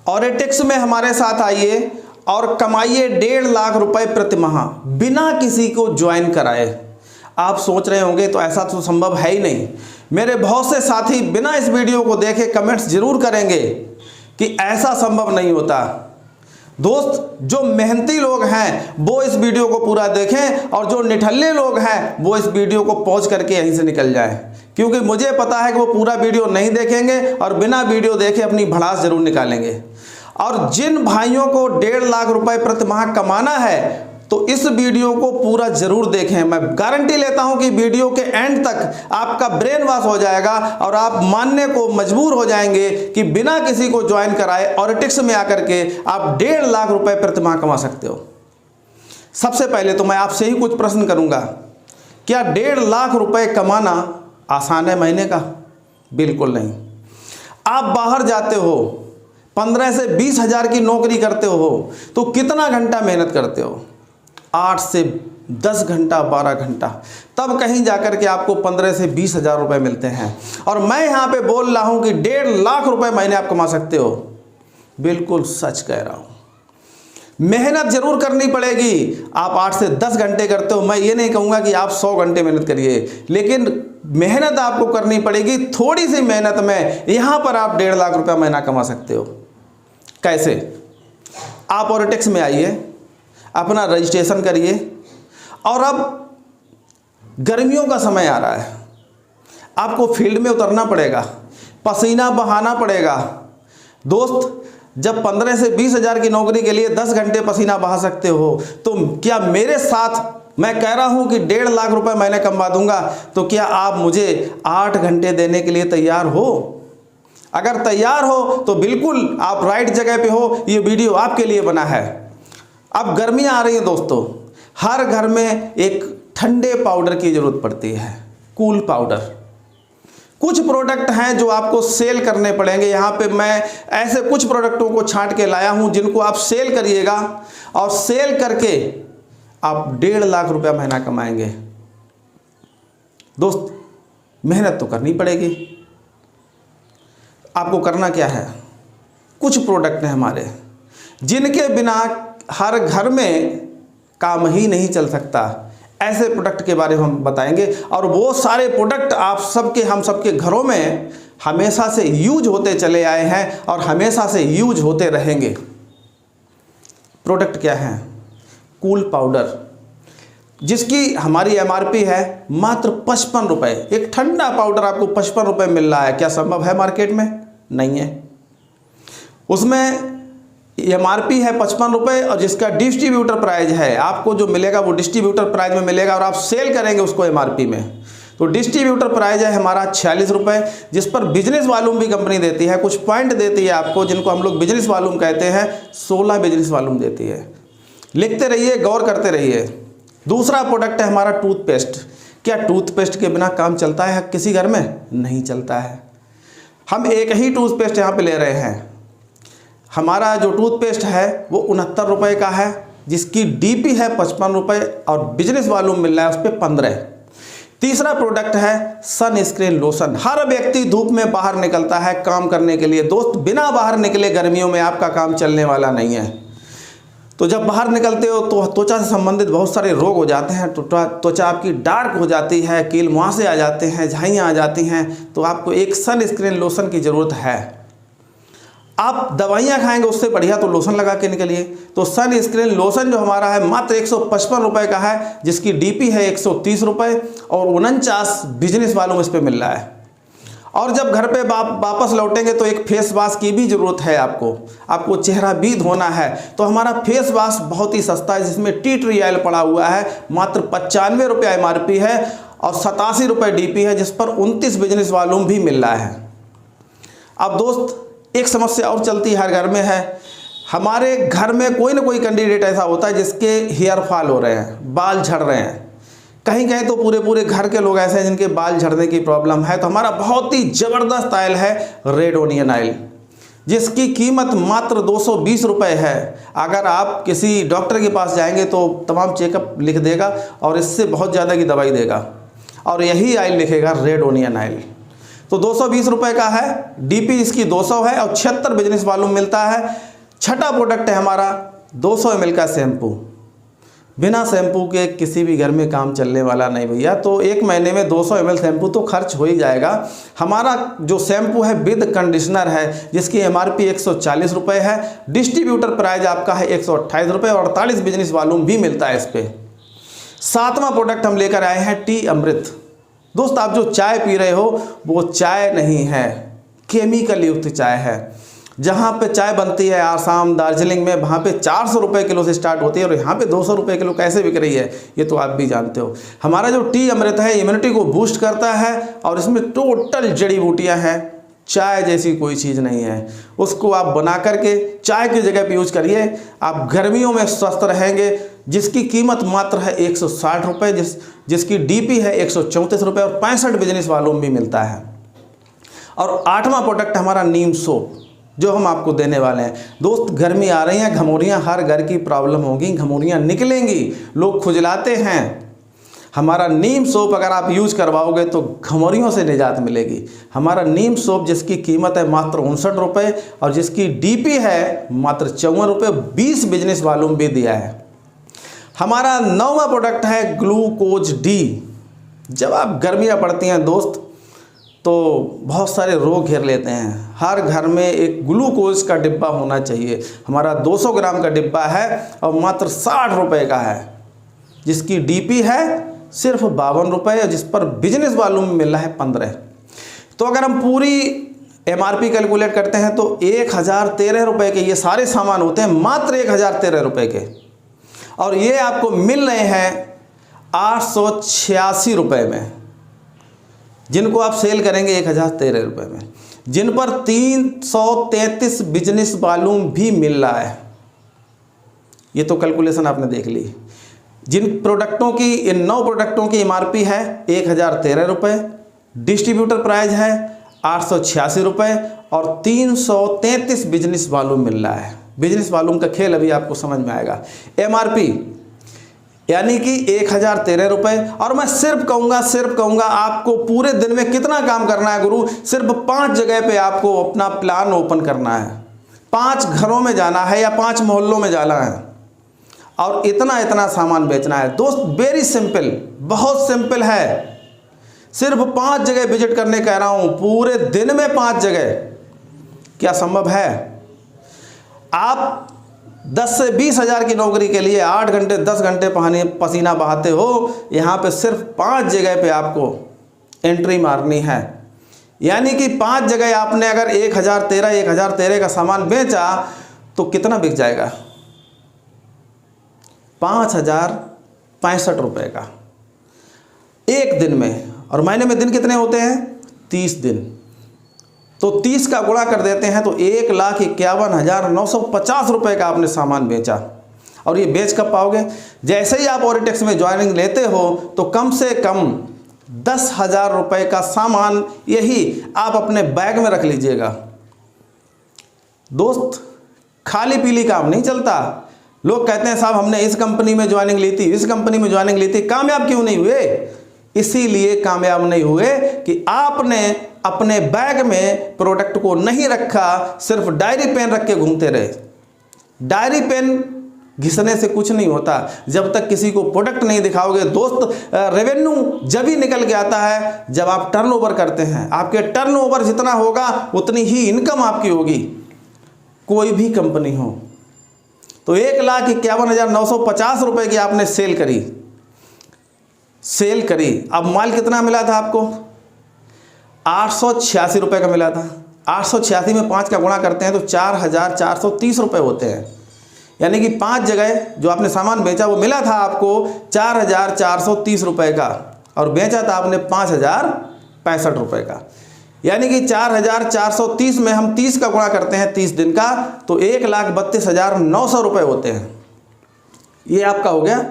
ऑरेटिक्स में हमारे साथ आइए और कमाइए 1.5 लाख रुपए प्रति माह बिना किसी को ज्वाइन कराए। आप सोच रहे होंगे तो ऐसा तो संभव है ही नहीं। मेरे बहुत से साथी बिना इस वीडियो को देखे कमेंट्स जरूर करेंगे कि ऐसा संभव नहीं होता। दोस्त, जो मेहनती लोग हैं वो इस वीडियो को पूरा देखें और जो निठल्ले लोग हैं वो इस वीडियो को पॉज करके यहीं से निकल जाएं, क्योंकि मुझे पता है कि वो पूरा वीडियो नहीं देखेंगे और बिना वीडियो देखे अपनी भड़ास जरूर निकालेंगे। और जिन भाइयों को 1.5 लाख रुपए प्रति माह कमाना है तो इस वीडियो को पूरा जरूर देखें। मैं गारंटी लेता हूं कि वीडियो के एंड तक आपका ब्रेन वॉश हो जाएगा और आप मानने को मजबूर हो जाएंगे कि बिना किसी को ज्वाइन कराए ऑरेटिक्स में आकर के आप 1.5 लाख रुपए प्रति माह कमा सकते हो। सबसे पहले तो मैं आपसे ही कुछ प्रश्न करूंगा, क्या 1.5 लाख रुपए कमाना आसान है महीने का? बिल्कुल नहीं। आप बाहर जाते हो, 15 से 20 हज़ार की नौकरी करते हो तो कितना घंटा मेहनत करते हो? 8 से 10 घंटा, 12 घंटा, तब कहीं जाकर के आपको 15 से 20 हज़ार रुपये मिलते हैं। और मैं यहाँ पे बोल रहा हूँ कि 1.5 लाख रुपए महीने आप कमा सकते हो। बिल्कुल सच कह रहा हूँ। मेहनत जरूर करनी पड़ेगी। आप 8 से 10 घंटे करते हो, मैं ये नहीं कहूँगा कि आप 100 घंटे मेहनत करिए, लेकिन मेहनत आपको करनी पड़ेगी। थोड़ी सी मेहनत में यहाँ पर आप 1.5 लाख रुपया महीना कमा सकते हो। कैसे? आप ऑरेटिक्स में आइए, अपना रजिस्ट्रेशन करिए और अब गर्मियों का समय आ रहा है, आपको फील्ड में उतरना पड़ेगा, पसीना बहाना पड़ेगा। दोस्त, जब 15 से 20 हज़ार की नौकरी के लिए 10 घंटे पसीना बहा सकते हो तो क्या मेरे साथ मैं कह रहा हूं कि 1.5 लाख रुपए मैंने कमा दूंगा, तो क्या आप मुझे 8 घंटे देने के लिए तैयार हो? अगर तैयार हो तो बिल्कुल आप राइट जगह पे हो। ये वीडियो आपके लिए बना है। अब गर्मियां आ रही हैं दोस्तों, हर घर में एक ठंडे पाउडर की जरूरत पड़ती है, कूल पाउडर। कुछ प्रोडक्ट हैं जो आपको सेल करने पड़ेंगे। यहाँ पे मैं ऐसे कुछ प्रोडक्टों को छांट के लाया हूँ जिनको आप सेल करिएगा और सेल करके आप 1.5 लाख रुपया महीना कमाएंगे। दोस्त, मेहनत तो करनी पड़ेगी। आपको करना क्या है? कुछ प्रोडक्ट हैं हमारे जिनके बिना हर घर में काम ही नहीं चल सकता। ऐसे प्रोडक्ट के बारे में हम बताएंगे और वो सारे प्रोडक्ट आप सबके, हम सबके घरों में हमेशा से यूज होते चले आए हैं और हमेशा से यूज होते रहेंगे। प्रोडक्ट क्या है? कूल पाउडर, जिसकी हमारी एमआरपी है मात्र 55 रुपये। एक ठंडा पाउडर आपको 55 रुपये मिल रहा है। क्या संभव है मार्केट में? नहीं है। उसमें एमआरपी है 55 रुपये और जिसका डिस्ट्रीब्यूटर प्राइस है, आपको जो मिलेगा वो डिस्ट्रीब्यूटर प्राइस में मिलेगा और आप सेल करेंगे उसको एमआरपी में। तो डिस्ट्रीब्यूटर प्राइस है हमारा 46 रुपये, जिस पर बिजनेस वालूम भी कंपनी देती है। कुछ पॉइंट देती है आपको, जिनको हम लोग बिजनेस वालूम कहते हैं। 16 बिजनेस वालूम देती है। लिखते रहिए, गौर करते रहिए। दूसरा प्रोडक्ट है हमारा टूथपेस्ट। क्या टूथपेस्ट के बिना काम चलता है किसी घर में? नहीं चलता है। हम एक ही टूथपेस्ट यहाँ पे ले रहे हैं। हमारा जो टूथपेस्ट है वो 69 रुपये का है, जिसकी डीपी है 55 रुपये और बिजनेस वालूम मिल रहा है उस पर 15। तीसरा प्रोडक्ट है सनस्क्रीन लोशन। हर व्यक्ति धूप में बाहर निकलता है काम करने के लिए। दोस्त, बिना बाहर निकले गर्मियों में आपका काम चलने वाला नहीं है। तो जब बाहर निकलते हो तो त्वचा से संबंधित बहुत सारे रोग हो जाते हैं। त्वचा आपकी डार्क हो जाती है, कील मुहासे आ जाते हैं, झाइयाँ आ जाती हैं। तो आपको एक सनस्क्रीन लोशन की ज़रूरत है। आप दवाइयाँ खाएंगे उससे बढ़िया तो लोशन लगा के निकलिए। तो सनस्क्रीन लोशन जो हमारा है मात्र 155 रुपये का है, जिसकी डीपी है 130 रुपये और 49 बिजनेस वालों में इस पर मिल रहा है। और जब घर पे वापस लौटेंगे तो एक फेस वॉश की भी ज़रूरत है आपको चेहरा भी धोना है। तो हमारा फेस वॉश बहुत ही सस्ता है, जिसमें टी ट्री ऑयल पड़ा हुआ है। मात्र 95 रुपये एमआरपी है और 87 रुपये डीपी है, जिस पर 29 बिजनेस वालूम भी मिल रहा है। अब दोस्त, एक समस्या और चलती है, हर घर में है। हमारे घर में कोई ना कोई कैंडिडेट ऐसा होता है जिसके हेयर फॉल हो रहे हैं, बाल झड़ रहे हैं। कहीं कहीं तो पूरे घर के लोग ऐसे हैं जिनके बाल झड़ने की प्रॉब्लम है। तो हमारा बहुत ही ज़बरदस्त ऑयल है रेड ओनियन ऑयल, जिसकी कीमत मात्र 220 रुपये है। अगर आप किसी डॉक्टर के पास जाएंगे तो तमाम चेकअप लिख देगा और इससे बहुत ज़्यादा की दवाई देगा और यही ऑयल लिखेगा रेड ओनियन ऑयल। तो 220 रुपये का है, डीपी इसकी 200 है और 76 बिजनेस वॉल्यूम मिलता है। छठा प्रोडक्ट है हमारा 200 ml का शैम्पू। बिना शैम्पू के किसी भी घर में काम चलने वाला नहीं भैया। तो एक महीने में 200 ml शैम्पू तो खर्च हो ही जाएगा। हमारा जो शैम्पू है विद कंडीशनर है, जिसकी MRP 140 रुपये है, डिस्ट्रीब्यूटर प्राइस आपका है 128 रुपये और 48 बिजनेस वॉल्यूम भी मिलता है इस पर। सातवां प्रोडक्ट हम लेकर आए हैं टी अमृत। दोस्त, आप जो चाय पी रहे हो वो चाय नहीं है, केमिकल युक्त चाय है। जहाँ पे चाय बनती है आसाम, दार्जिलिंग में, वहाँ पे 400 रुपये किलो से स्टार्ट होती है और यहाँ पे 200 रुपये किलो कैसे बिक रही है ये तो आप भी जानते हो। हमारा जो टी अमृत है इम्यूनिटी को बूस्ट करता है और इसमें टोटल जड़ी बूटियाँ हैं। चाय जैसी कोई चीज़ नहीं है। उसको आप बना करके चाय की जगह पे यूज करिए, आप गर्मियों में स्वस्थ रहेंगे। जिसकी कीमत मात्र है 160 रुपये, जिसकी डीपी है 134 रुपये और 65 बिजनेस वॉल्यूम भी मिलता है। और आठवां प्रोडक्ट हमारा नीम सोप जो हम आपको देने वाले हैं। दोस्त, गर्मी आ रही हैं, घमौरियाँ हर घर की प्रॉब्लम होगी, घमौरियाँ निकलेंगी, लोग खुजलाते हैं। हमारा नीम सोप अगर आप यूज करवाओगे तो घमौरियों से निजात मिलेगी। हमारा नीम सोप जिसकी कीमत है मात्र 59 रुपये और जिसकी डीपी है मात्र 54 रुपये, 20 बिजनेस वॉल्यूम भी दिया है। हमारा 9वां प्रोडक्ट है ग्लूकोज डी। जब आप गर्मियाँ पड़ती हैं दोस्त तो बहुत सारे रोग घेर लेते हैं। हर घर में एक ग्लूकोज का डिब्बा होना चाहिए। हमारा 200 ग्राम का डिब्बा है और मात्र 60 रुपये का है, जिसकी डीपी है सिर्फ 52 रुपये और जिस पर बिजनेस वॉल्यूम मिल रहा है 15। तो अगर हम पूरी MRP कैलकुलेट करते हैं तो 1013 रुपये के ये सारे सामान होते हैं, मात्र 1013 रुपये के। और ये आपको मिल रहे हैं 886 रुपये में, जिनको आप सेल करेंगे 1013 रुपये में, जिन पर 333 बिजनेस वॉल्यूम भी मिल रहा है। ये तो कैलकुलेशन आपने देख ली। जिन प्रोडक्टों की, इन 9 प्रोडक्टों की MRP है 1013 रुपये, डिस्ट्रीब्यूटर प्राइस है 886 रुपये और 333 बिजनेस वॉल्यूम मिल रहा है। बिजनेस वॉल्यूम का खेल अभी आपको समझ में आएगा। MRP यानी कि 1013 रुपये। और मैं सिर्फ कहूँगा आपको पूरे दिन में कितना काम करना है गुरु, सिर्फ 5 जगह पे आपको अपना प्लान ओपन करना है। 5 घरों में जाना है या 5 मोहल्लों में जाना है और इतना सामान बेचना है। दोस्त, वेरी सिंपल, बहुत सिंपल है। सिर्फ 5 जगह विजिट करने कह रहा हूँ, पूरे दिन में 5 जगह। क्या संभव है? आप 10 से 20 हज़ार की नौकरी के लिए 8 घंटे 10 घंटे पसीना बहाते हो, यहाँ पे सिर्फ 5 जगह पे आपको एंट्री मारनी है। यानी कि 5 जगह आपने अगर 1013 का सामान बेचा तो कितना बिक जाएगा? 5065 रुपये का एक दिन में। और महीने में दिन कितने होते हैं? 30 दिन। तो 30 का गुणा कर देते हैं तो 1,51,950 रुपये का आपने सामान बेचा। और ये बेच कब पाओगे? जैसे ही आप ऑरिटेक्स में ज्वाइनिंग लेते हो तो कम से कम 10,000 रुपये का सामान यही आप अपने बैग में रख लीजिएगा। दोस्त, खाली पीली काम नहीं चलता। लोग कहते हैं साहब हमने इस कंपनी में ज्वाइनिंग ली थी, इस कंपनी में ज्वाइनिंग ली थी, कामयाब क्यों नहीं हुए? इसीलिए कामयाब नहीं हुए कि आपने अपने बैग में प्रोडक्ट को नहीं रखा, सिर्फ डायरी पेन रख के घूमते रहे। डायरी पेन घिसने से कुछ नहीं होता जब तक किसी को प्रोडक्ट नहीं दिखाओगे। दोस्त, रेवेन्यू जब ही निकल के आता है जब आप टर्नओवर करते हैं। आपके टर्नओवर जितना होगा उतनी ही इनकम आपकी होगी, कोई भी कंपनी हो। तो 1,51,950 रुपये की आपने सेल करी। अब माल कितना मिला था आपको? 886 रुपये का मिला था। 886 में 5 का गुणा करते हैं तो 4,430 रुपये होते हैं। यानी कि 5 जगह जो आपने सामान बेचा वो मिला था आपको 4,430 रुपये का और बेचा था आपने 5,065 रुपये का। यानी कि 4,430 में हम 30 का गुणा करते हैं 30 दिन का तो 1,32,900 रुपये होते हैं। ये आपका हो गया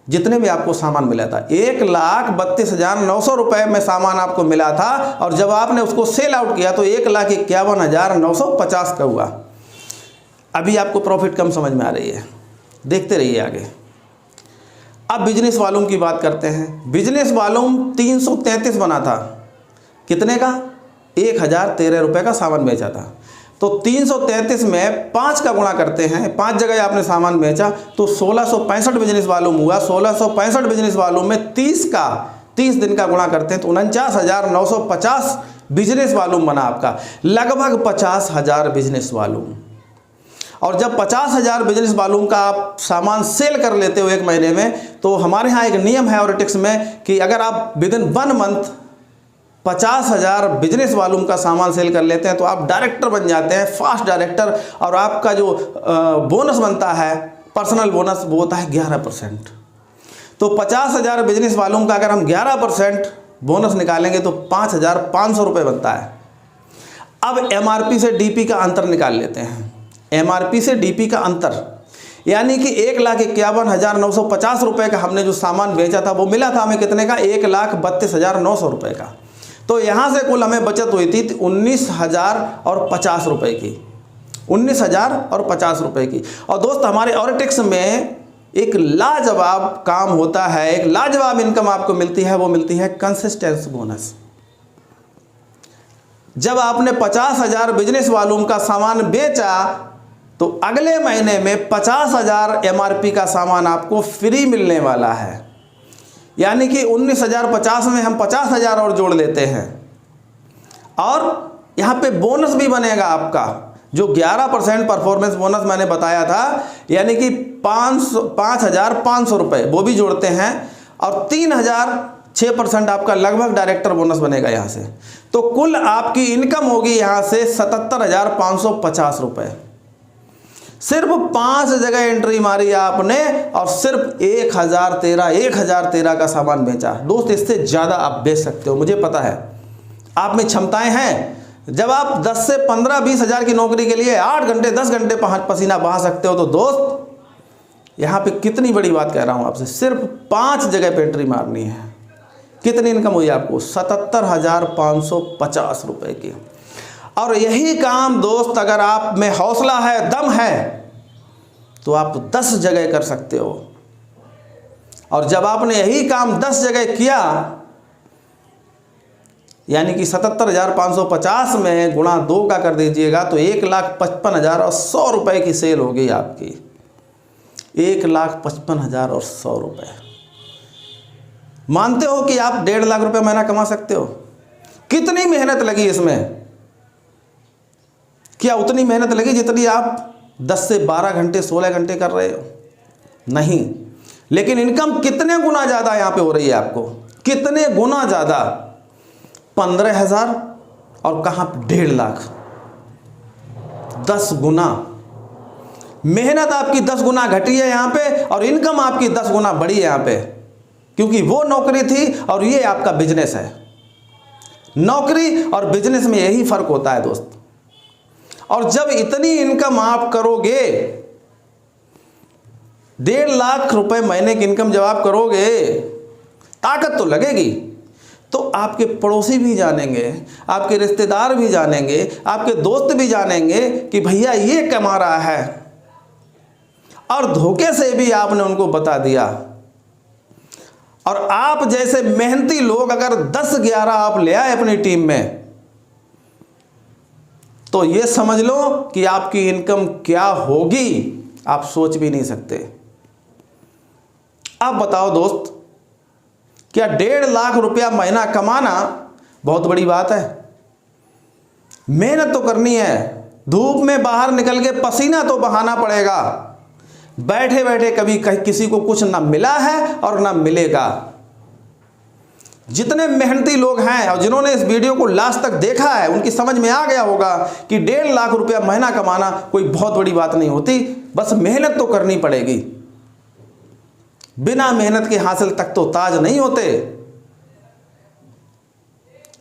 जितने भी आपको सामान मिला था। 1,32,900 रुपये में सामान आपको मिला था और जब आपने उसको सेल आउट किया तो 1,51,950 का हुआ। अभी आपको प्रॉफिट कम समझ में आ रही है, देखते रहिए आगे। अब बिजनेस वॉल्यूम की बात करते हैं। बिजनेस वॉल्यूम 333 बना था। कितने का? 1013 रुपये का सामान बेचा था। तो 333 में 5 का गुणा करते हैं, 5 जगह आपने सामान बेचा तो 1665 बिजनेस वॉल्यूम हुआ। 1665 बिजनेस वॉल्यूम में 30 दिन का गुणा करते हैं तो 49,950 बिजनेस वॉल्यूम बना आपका, लगभग 50,000 बिजनेस वॉल्यूम। और जब 50,000 बिजनेस वॉल्यूम का आप सामान सेल कर लेते हो एक महीने में, तो हमारे यहाँ एक नियम है ऑरिटेक्स में कि अगर आप विदिन 1 मंथ 50,000 बिजनेस वॉल्यूम का सामान सेल कर लेते हैं तो आप डायरेक्टर बन जाते हैं, फास्ट डायरेक्टर। और आपका जो बोनस बनता है, पर्सनल बोनस, वो होता है 11%। तो 50,000 बिजनेस वॉल्यूम का अगर हम 11% बोनस निकालेंगे तो 5,500 रुपये बनता है। अब एमआरपी से डीपी का अंतर निकाल लेते हैं। एमआरपी से डीपी का अंतर यानी कि 1,51,950 रुपये का हमने जो सामान बेचा था वो मिला था हमें कितने का, 1,32,900 रुपये का। तो यहाँ से कुल हमें बचत हुई थी 19,050 रुपये की, 19,050 रुपये की। और दोस्त हमारे ऑरिटेक्स में एक लाजवाब काम होता है, एक लाजवाब इनकम आपको मिलती है, वो मिलती है कंसिस्टेंस बोनस। जब आपने 50,000 बिजनेस वॉल्यूम का सामान बेचा तो अगले महीने में 50,000 एमआरपी का सामान आपको फ्री मिलने वाला है। यानी कि 19,050 में हम 50,000 और जोड़ लेते हैं और यहाँ पे बोनस भी बनेगा आपका, जो 11% परफॉर्मेंस बोनस मैंने बताया था, यानी कि 5,500 रुपये वो भी जोड़ते हैं और 3,006% आपका लगभग डायरेक्टर बोनस बनेगा यहाँ से। तो कुल आपकी इनकम होगी यहाँ से 77,550 रुपये। सिर्फ 5 जगह एंट्री मारी आपने और सिर्फ 1,013 का सामान बेचा। दोस्त इससे ज़्यादा आप बेच सकते हो, मुझे पता है आप में क्षमताएं हैं। जब आप 10 से 15-20 हज़ार की नौकरी के लिए 8 घंटे 10 घंटे पसीना बहा सकते हो, तो दोस्त यहाँ पे कितनी बड़ी बात कह रहा हूँ आपसे, सिर्फ 5 जगह पे एंट्री मारनी है। कितनी इनकम हुई आपको, 77,550 रुपये की। और यही काम दोस्त अगर आप में हौसला है, दम है, तो आप 10 जगह कर सकते हो। और जब आपने यही काम 10 जगह किया, यानी कि 77,550 में गुणा 2 का कर दीजिएगा तो 1,55,100 रुपये की सेल हो गई आपकी। 1,55,100 रुपये। मानते हो कि आप 1.5 लाख रुपए महीना कमा सकते हो? कितनी मेहनत लगी इसमें? क्या उतनी मेहनत लगी जितनी आप 10 से 12 घंटे 16 घंटे कर रहे हो? नहीं। लेकिन इनकम कितने गुना ज़्यादा यहाँ पे हो रही है आपको, कितने गुना ज़्यादा? 15,000 और कहाँ 1.5 लाख, 10 गुना। मेहनत आपकी 10 गुना घटी है यहाँ पे और इनकम आपकी 10 गुना बढ़ी है यहाँ पे, क्योंकि वो नौकरी थी और ये आपका बिजनेस है। नौकरी और बिजनेस में यही फर्क होता है दोस्त। और जब इतनी इनकम आप करोगे, 1.5 लाख रुपए महीने की इनकम जब आप करोगे, ताकत तो लगेगी। तो आपके पड़ोसी भी जानेंगे, आपके रिश्तेदार भी जानेंगे, आपके दोस्त भी जानेंगे कि भैया ये कमा रहा है। और धोखे से भी आपने उनको बता दिया। और आप जैसे मेहनती लोग अगर 10-11 आप ले आए अपनी टीम में, तो ये समझ लो कि आपकी इनकम क्या होगी, आप सोच भी नहीं सकते। अब बताओ दोस्त, क्या 1.5 लाख रुपया महीना कमाना बहुत बड़ी बात है? मेहनत तो करनी है, धूप में बाहर निकल के पसीना तो बहाना पड़ेगा। बैठे बैठे कभी किसी को कुछ ना मिला है और ना मिलेगा। जितने मेहनती लोग हैं और जिन्होंने इस वीडियो को लास्ट तक देखा है, उनकी समझ में आ गया होगा कि 1.5 लाख रुपया महीना कमाना कोई बहुत बड़ी बात नहीं होती, बस मेहनत तो करनी पड़ेगी। बिना मेहनत के हासिल तक तो ताज नहीं होते।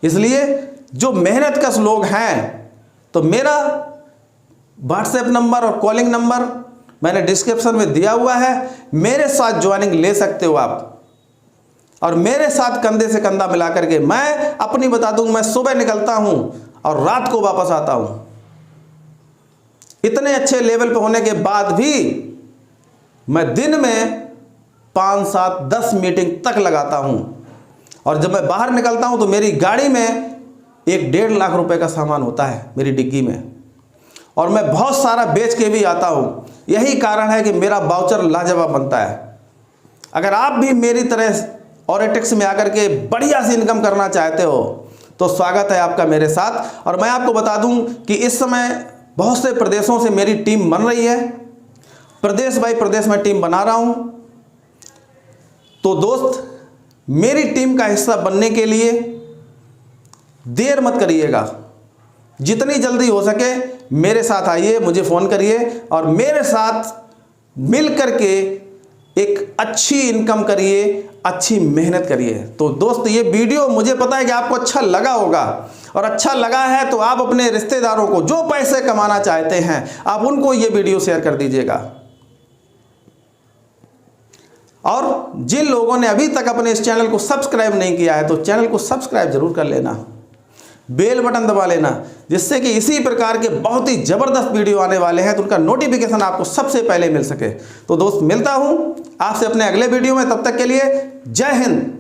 इसलिए जो मेहनत कश लोग हैं, तो मेरा व्हाट्सएप नंबर और कॉलिंग नंबर मैंने डिस्क्रिप्शन में दिया हुआ है। मेरे साथ ज्वाइनिंग ले सकते हो आप, और मेरे साथ कंधे से कंधा मिला करके मैं अपनी बता दूं, मैं सुबह निकलता हूं और रात को वापस आता हूं। इतने अच्छे लेवल पे होने के बाद भी मैं दिन में 5, 7, 10 मीटिंग तक लगाता हूं। और जब मैं बाहर निकलता हूं तो मेरी गाड़ी में 1-1.5 लाख रुपए का सामान होता है मेरी डिग्गी में, और मैं बहुत सारा बेच के भी आता हूँ। यही कारण है कि मेरा वाउचर लाजवाब बनता है। अगर आप भी मेरी तरह ऑरेटेक्स में आकर के बढ़िया सी इनकम करना चाहते हो तो स्वागत है आपका मेरे साथ। और मैं आपको बता दूं कि इस समय बहुत से प्रदेशों से मेरी टीम बन रही है, प्रदेश बाई प्रदेश में टीम बना रहा हूं। तो दोस्त, मेरी टीम का हिस्सा बनने के लिए देर मत करिएगा, जितनी जल्दी हो सके मेरे साथ आइए, मुझे फ़ोन करिए और मेरे साथ मिल करके एक अच्छी इनकम करिए, अच्छी मेहनत करिए। तो दोस्त, ये वीडियो मुझे पता है कि आपको अच्छा लगा होगा, और अच्छा लगा है तो आप अपने रिश्तेदारों को जो पैसे कमाना चाहते हैं आप उनको ये वीडियो शेयर कर दीजिएगा। और जिन लोगों ने अभी तक अपने इस चैनल को सब्सक्राइब नहीं किया है तो चैनल को सब्सक्राइब जरूर कर लेना, बेल बटन दबा लेना, जिससे कि इसी प्रकार के बहुत ही ज़बरदस्त वीडियो आने वाले हैं तो उनका नोटिफिकेशन आपको सबसे पहले मिल सके। तो दोस्त, मिलता हूं आपसे अपने अगले वीडियो में, तब तक के लिए जय हिंद।